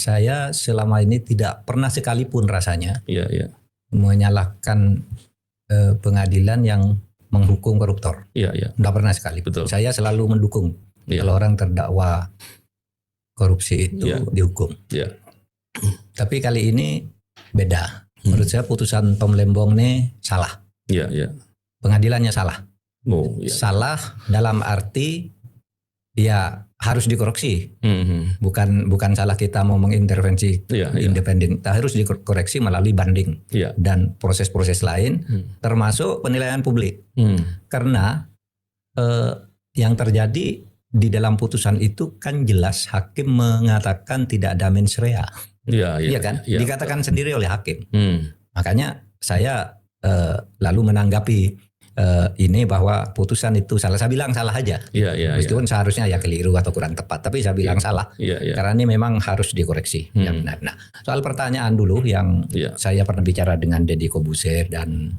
Saya selama ini tidak pernah sekalipun rasanya Iya, iya. menyalahkan pengadilan yang menghukum koruptor. Iya, iya. Tidak pernah sekali. Betul. Saya selalu mendukung kalau orang terdakwa korupsi itu dihukum. Iya. Tapi kali ini beda. Menurut saya putusan Tom Lembong ini salah. Iya, iya. Pengadilannya salah. Oh, iya. Salah dalam arti ya harus dikoreksi. Bukan salah kita mau mengintervensi independen. Harus dikoreksi melalui banding dan proses-proses lain, termasuk penilaian publik. Karena yang terjadi di dalam putusan itu kan jelas hakim mengatakan tidak ada mens rea. Iya kan? Dikatakan sendiri oleh hakim. Makanya saya lalu menanggapi ini bahwa putusan itu salah. Saya bilang salah aja. Meskipun seharusnya ya keliru atau kurang tepat, tapi saya bilang salah. Karena ini memang harus dikoreksi. Yang benar. Nah, soal pertanyaan dulu yang saya pernah bicara dengan Deddy Kobuser dan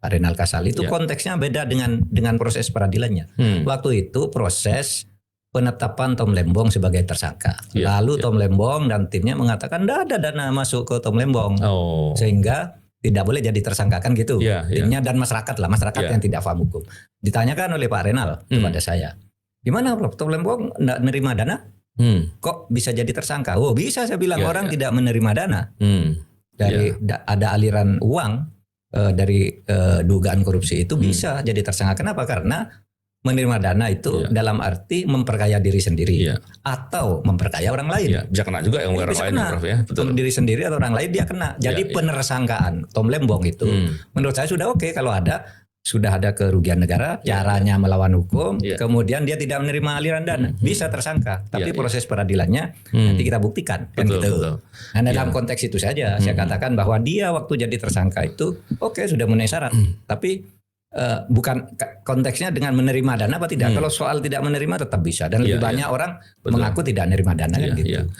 Pak Renal Kasal itu konteksnya beda dengan proses peradilannya. Waktu itu proses penetapan Tom Lembong sebagai tersangka. Lalu Tom Lembong dan timnya mengatakan tidak ada dana masuk ke Tom Lembong. Sehingga tidak boleh jadi tersangka kan gitu. Timnya dan masyarakat lah, masyarakat yang tidak paham hukum. Ditanyakan oleh Pak Renal kepada saya, gimana Prof, Tom Lembong tidak menerima dana? Kok bisa jadi tersangka? Oh bisa, saya bilang orang tidak menerima dana. Dari ada aliran uang dari dugaan korupsi itu bisa jadi tersangka. Kenapa? Karena menerima dana itu dalam arti memperkaya diri sendiri atau memperkaya orang lain. Bisa kena juga yang orang lain, Prof ya. Betul. Diri sendiri atau orang lain dia kena. Jadi penersangkaan Tom Lembong itu menurut saya sudah oke kalau sudah ada kerugian negara, caranya melawan hukum, kemudian dia tidak menerima aliran dana, bisa tersangka. Tapi proses peradilannya nanti kita buktikan kan gitu. Nah, dalam konteks itu saja saya katakan bahwa dia waktu jadi tersangka itu oke sudah memenuhi syarat. Tapi bukan konteksnya dengan menerima dana apa tidak. Kalau soal tidak menerima tetap bisa dan lebih banyak orang mengaku tidak menerima dana kan gitu.